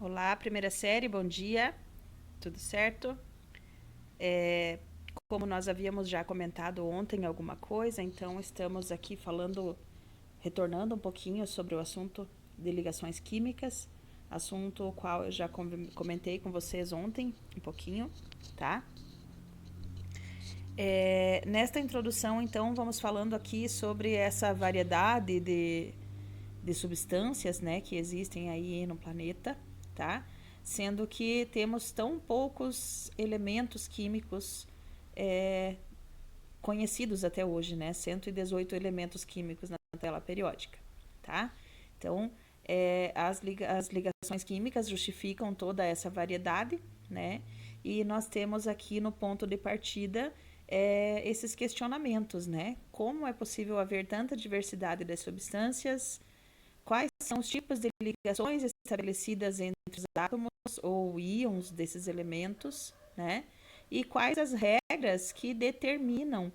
Olá, primeira série, bom dia, tudo certo? É, Como nós havíamos já comentado ontem alguma coisa, então estamos aqui retornando um pouquinho sobre o assunto de ligações químicas, assunto o qual eu já comentei com vocês ontem um pouquinho, tá? Nesta introdução, então, vamos falando aqui sobre essa variedade de substâncias, né, que existem aí no planeta, tá? Sendo que temos tão poucos elementos químicos é, conhecidos até hoje, né? 118 elementos químicos na tabela periódica, tá? Então, as ligações químicas justificam toda essa variedade, né? E nós temos aqui no ponto de partida esses questionamentos, né? Como é possível haver tanta diversidade das substâncias? Quais são os tipos de ligações estabelecidas entre os átomos ou íons desses elementos, né? E quais as regras que determinam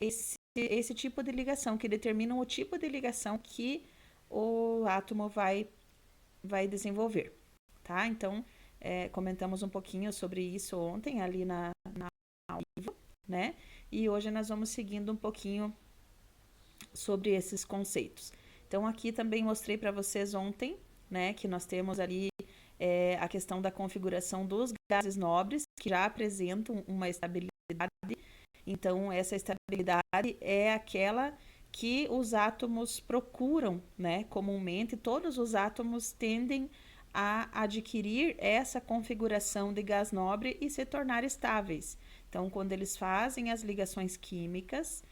esse tipo de ligação, que determinam o tipo de ligação que o átomo vai desenvolver, tá? Então, comentamos um pouquinho sobre isso ontem ali na ao vivo, né? E hoje nós vamos seguindo um pouquinho sobre esses conceitos. Então, aqui também mostrei para vocês ontem, né, que nós temos ali a questão da configuração dos gases nobres, que já apresentam uma estabilidade. Então, essa estabilidade é aquela que os átomos procuram, né? Comumente, todos os átomos tendem a adquirir essa configuração de gás nobre e se tornar estáveis. Então, quando eles fazem as ligações químicas,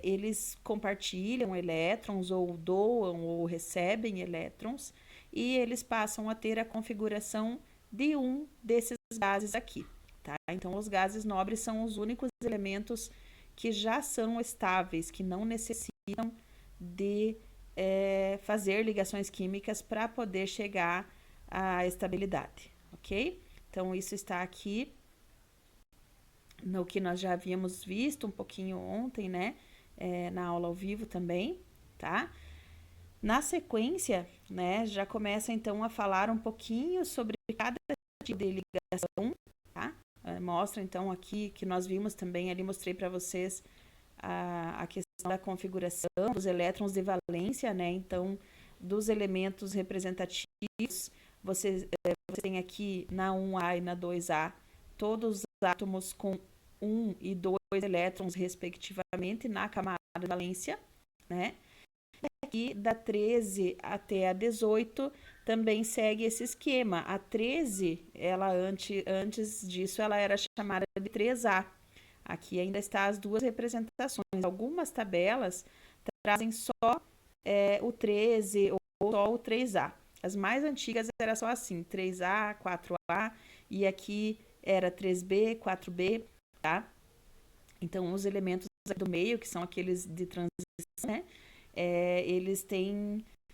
eles compartilham elétrons ou doam ou recebem elétrons e eles passam a ter a configuração de um desses gases aqui, tá? Então, os gases nobres são os únicos elementos que já são estáveis, que não necessitam de fazer ligações químicas para poder chegar à estabilidade, ok? Então, isso está aqui no que nós já havíamos visto um pouquinho ontem, né? Na aula ao vivo também, tá? Na sequência, né, já começa então a falar um pouquinho sobre cada tipo de ligação, tá? Mostra então aqui que nós vimos também ali, mostrei para vocês a questão da configuração dos elétrons de valência, né? Então, dos elementos representativos, você tem aqui na 1A e na 2A todos os átomos com 1 e 2 elétrons, respectivamente, na camada de valência, né? E da 13 até a 18 também segue esse esquema. A 13, ela antes disso, ela era chamada de 3A. Aqui ainda está as duas representações. Algumas tabelas trazem só o 13 ou só o 3A. As mais antigas era só assim, 3A, 4A, e aqui era 3B, 4B, tá? Então, os elementos do meio, que são aqueles de transição, né? Eles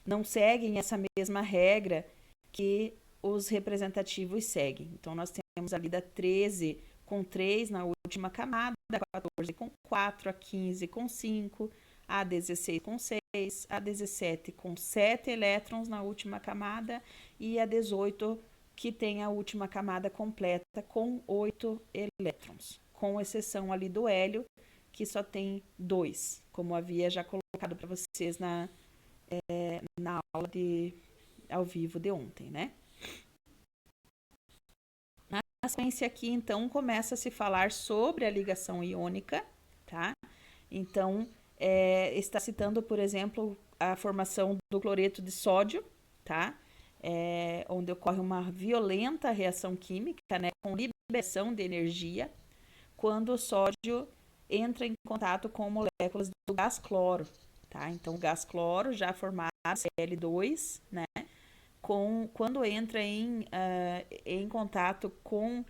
não seguem essa mesma regra que os representativos seguem. Então, nós temos ali da 13 com 3 na última camada, a 14 com 4, a 15 com 5, a 16 com 6, a 17 com 7 elétrons na última camada e a 18 que tem a última camada completa com 8 elétrons, com exceção ali do hélio, que só tem 2, como havia já colocado para vocês na aula ao vivo de ontem, né? Na sequência aqui, então, começa a se falar sobre a ligação iônica, tá? Então, está citando, por exemplo, a formação do cloreto de sódio, tá? Onde ocorre uma violenta reação química, né? Com liberação de energia, quando o sódio entra em contato com moléculas do gás cloro, tá? Então, o gás cloro já formado, Cl2, né? Quando entra em contato com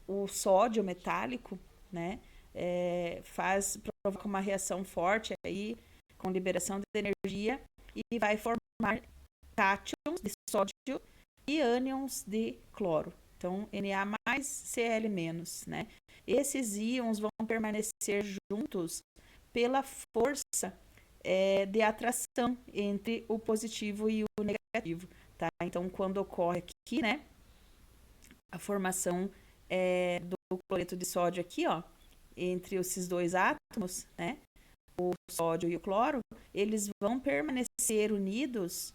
o sódio metálico, né? Provoca uma reação forte aí, com liberação de energia, e vai formar cátions de sódio e ânions de cloro. Então, Na mais Cl menos, né? Esses íons vão permanecer juntos pela força de atração entre o positivo e o negativo. negativo, tá? Então, quando ocorre aqui, né, a formação do cloreto de sódio aqui, ó, entre esses dois átomos, né, o sódio e o cloro, eles vão permanecer unidos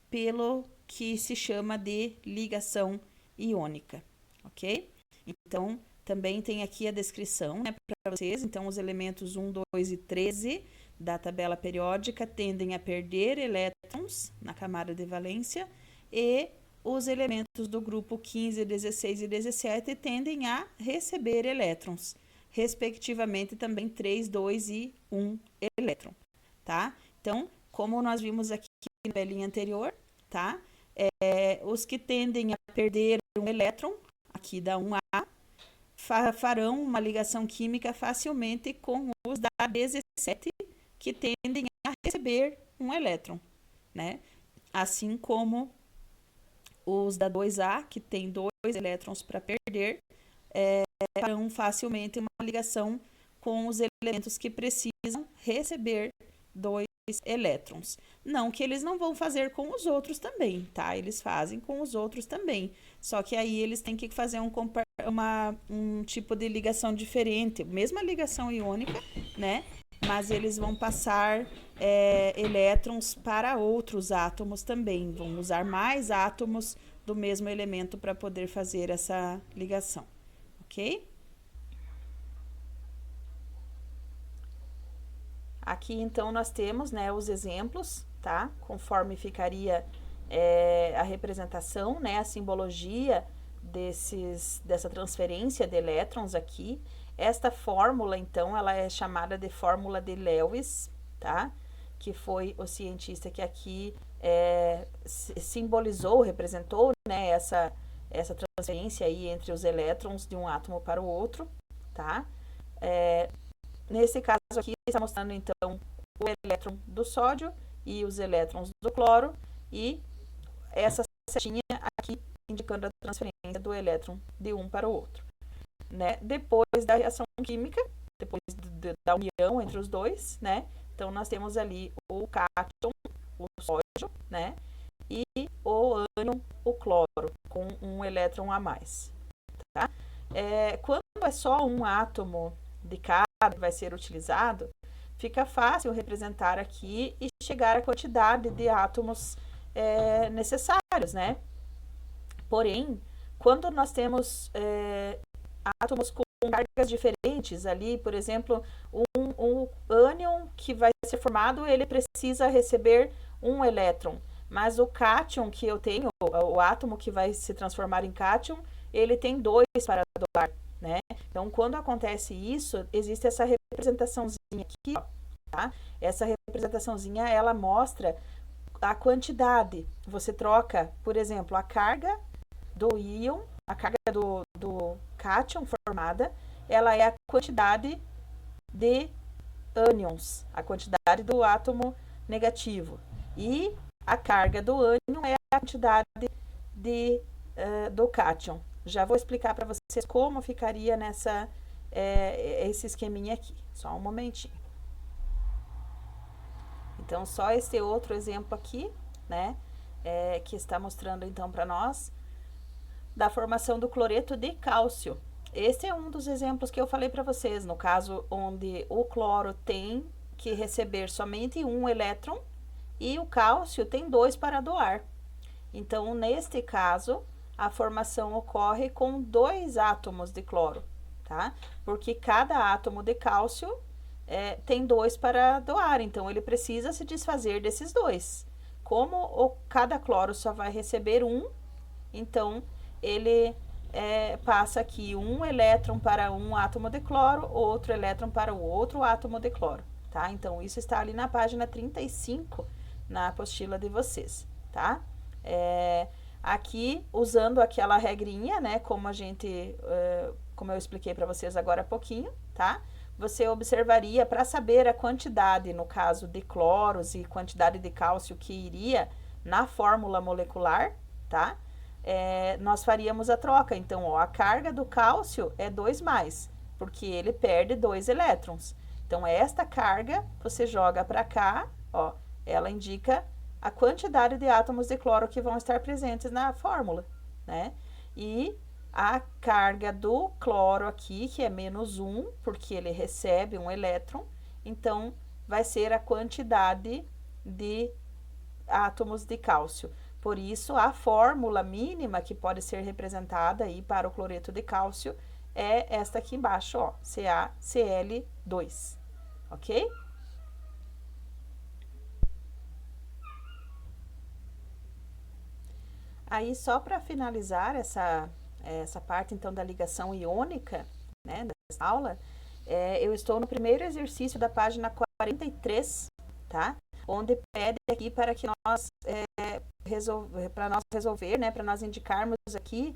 pelo que se chama de ligação iônica, ok? Então, também tem aqui a descrição, né, para vocês. Então, os elementos 1, 2 e 13 da tabela periódica tendem a perder elétrons na camada de valência e os elementos do grupo 15, 16 e 17 tendem a receber elétrons, respectivamente também 3, 2 e 1 elétron, tá? Então, como nós vimos aqui na tabelinha anterior, tá? Os que tendem a perder um elétron, aqui da 1A, farão uma ligação química facilmente com os da 17, que tendem a receber um elétron, né? Assim como os da 2A, que tem 2 elétrons para perder, farão facilmente uma ligação com os elementos que precisam receber 2 elétrons. Não que eles não vão fazer com os outros também, tá? Eles fazem com os outros também. Só que aí eles têm que fazer um tipo de ligação diferente. Mesma ligação iônica, né? Mas eles vão passar elétrons para outros átomos também. Vão usar mais átomos do mesmo elemento para poder fazer essa ligação, ok? Aqui, então, nós temos, né, os exemplos, tá? Conforme ficaria a representação, né, a simbologia dessa transferência de elétrons aqui. Esta fórmula, então, ela é chamada de fórmula de Lewis, tá? Que foi o cientista que aqui simbolizou, representou, né, essa transferência aí entre os elétrons de um átomo para o outro, tá? Nesse caso aqui, está mostrando, então, o elétron do sódio e os elétrons do cloro, e essa setinha aqui indicando a transferência do elétron de um para o outro, né? Depois da reação química, depois da união entre os dois, né? Então, nós temos ali o cátion, o sódio, né? E o ânion, o cloro, com um elétron a mais, tá? Quando é só um átomo de cada que vai ser utilizado, fica fácil representar aqui e chegar à quantidade de átomos necessários, né? Porém, quando nós temos átomos com cargas diferentes ali, por exemplo, um ânion que vai ser formado, ele precisa receber um elétron, mas o cátion que eu tenho, o átomo que vai se transformar em cátion, ele tem 2 para doar, né? Então, quando acontece isso, existe essa representaçãozinha aqui, ó, tá? Essa representaçãozinha, ela mostra a quantidade. Você troca, por exemplo, a carga do íon, a carga do cátion formada, ela é a quantidade de ânions, a quantidade do átomo negativo. E a carga do ânion é a quantidade do cátion. Já vou explicar para vocês como ficaria esse esqueminha aqui. Só um momentinho. Então, só esse outro exemplo aqui, né, que está mostrando então para nós da formação do cloreto de cálcio. Esse é um dos exemplos que eu falei para vocês, no caso onde o cloro tem que receber somente um elétron e o cálcio tem 2 para doar. Então, neste caso, a formação ocorre com 2 átomos de cloro, tá? Porque cada átomo de cálcio tem 2 para doar, então ele precisa se desfazer desses 2. Como cada cloro só vai receber um, então ele passa aqui um elétron para um átomo de cloro, outro elétron para o outro átomo de cloro, tá? Então, isso está ali na página 35, na apostila de vocês, tá? Aqui, usando aquela regrinha, né, como eu expliquei para vocês agora há pouquinho, tá? Você observaria para saber a quantidade, no caso de cloros e quantidade de cálcio que iria na fórmula molecular, tá? Nós faríamos a troca. Então, ó, a carga do cálcio é 2+, porque ele perde 2 elétrons. Então, esta carga você joga para cá, ó, ela indica a quantidade de átomos de cloro que vão estar presentes na fórmula, né? E a carga do cloro aqui, que é -1, porque ele recebe um elétron, então vai ser a quantidade de átomos de cálcio. Por isso, a fórmula mínima que pode ser representada aí para o cloreto de cálcio é esta aqui embaixo, ó, CaCl2, ok? Aí, só para finalizar essa parte, então, da ligação iônica, né, dessa aula, eu estou no primeiro exercício da página 43, tá? Onde pede aqui para que nós resolver, né, para nós indicarmos aqui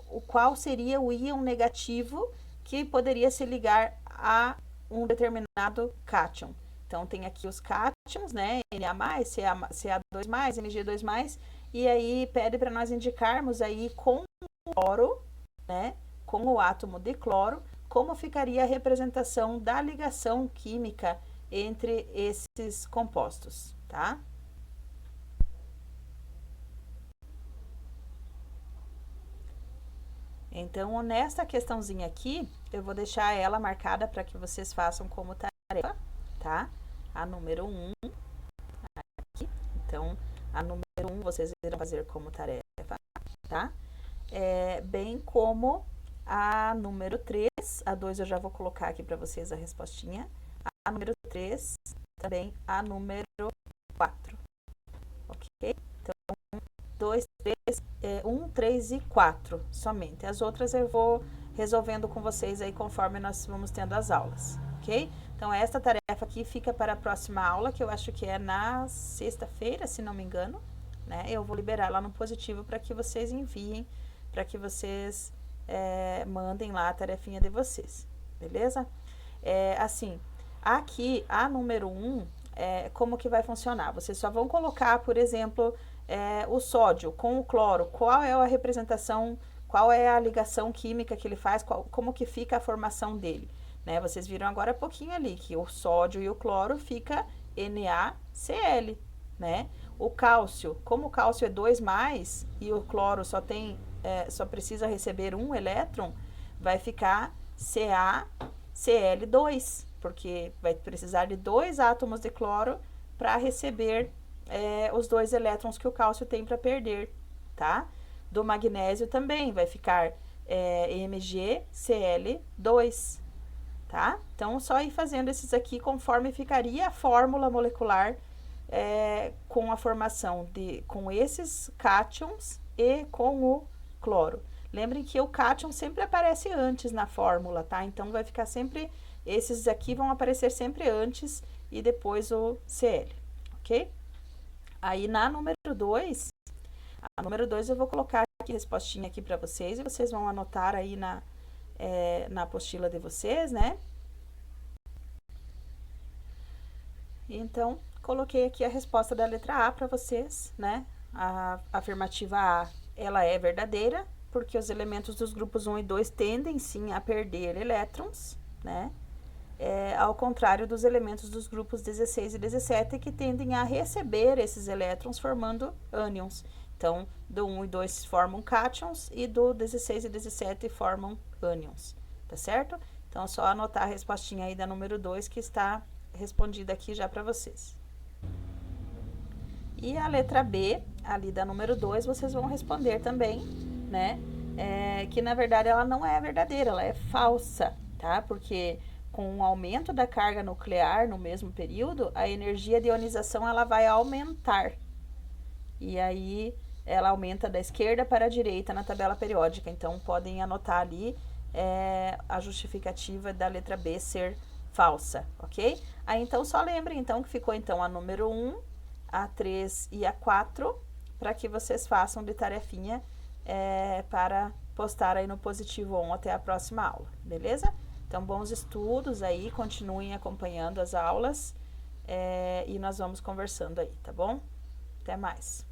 o qual seria o íon negativo que poderia se ligar a um determinado cátion. Então, tem aqui os cátions, né, Na+, Ca2+, Mg2+, e aí pede para nós indicarmos aí com o cloro, né, com o átomo de cloro, como ficaria a representação da ligação química entre esses compostos, tá? Então, nesta questãozinha aqui, eu vou deixar ela marcada para que vocês façam como tarefa, tá? A número 1, aqui. Então, a número 1 vocês irão fazer como tarefa, tá? Bem como a número 3, a 2 eu já vou colocar aqui para vocês a respostinha. A número 3, também a número 4, ok? Então, 2, 3, 1, 3 e 4 somente. As outras eu vou resolvendo com vocês aí conforme nós vamos tendo as aulas, ok? Então, esta tarefa aqui fica para a próxima aula, que eu acho que é na sexta-feira, se não me engano, né? Eu vou liberar lá no positivo para que vocês enviem, para que vocês mandem lá a tarefinha de vocês, beleza? Assim, aqui, a número 1, como que vai funcionar? Vocês só vão colocar, por exemplo, o sódio com o cloro, qual é a representação, qual é a ligação química que ele faz, como que fica a formação dele, né? Vocês viram agora há pouquinho ali que o sódio e o cloro fica NaCl, né? O cálcio, como o cálcio é 2+, e o cloro só precisa receber um elétron, vai ficar CaCl2, porque vai precisar de 2 átomos de cloro para receber os 2 elétrons que o cálcio tem para perder, tá? Do magnésio também vai ficar MgCl2, tá? Então, só ir fazendo esses aqui conforme ficaria a fórmula molecular com a formação com esses cátions e com o cloro. Lembrem que o cátion sempre aparece antes na fórmula, tá? Então, vai ficar sempre, esses aqui vão aparecer sempre antes e depois o Cl, ok? Aí, na número 2, a número 2 eu vou colocar aqui a respostinha aqui para vocês e vocês vão anotar aí na apostila de vocês, né? Então, coloquei aqui a resposta da letra A para vocês, né? A afirmativa A, ela é verdadeira, porque os elementos dos grupos 1 e 2 tendem sim a perder elétrons, né? Ao contrário dos elementos dos grupos 16 e 17, que tendem a receber esses elétrons formando ânions. Então, do 1 e 2 formam cátions e do 16 e 17 formam ânions, tá certo? Então, é só anotar a respostinha aí da número 2 que está respondida aqui já para vocês. E a letra B, ali da número 2, vocês vão responder também, né? Que na verdade ela não é verdadeira, ela é falsa, tá? Porque com o aumento da carga nuclear no mesmo período, a energia de ionização ela vai aumentar. E aí ela aumenta da esquerda para a direita na tabela periódica. Então podem anotar ali a justificativa da letra B ser falsa, ok? Aí então só lembrem então que ficou então a número 1, a 3 e a 4, para que vocês façam de tarefinha para postar aí no positivo 1 até a próxima aula, beleza? Então, bons estudos aí, continuem acompanhando as aulas e nós vamos conversando aí, tá bom? Até mais!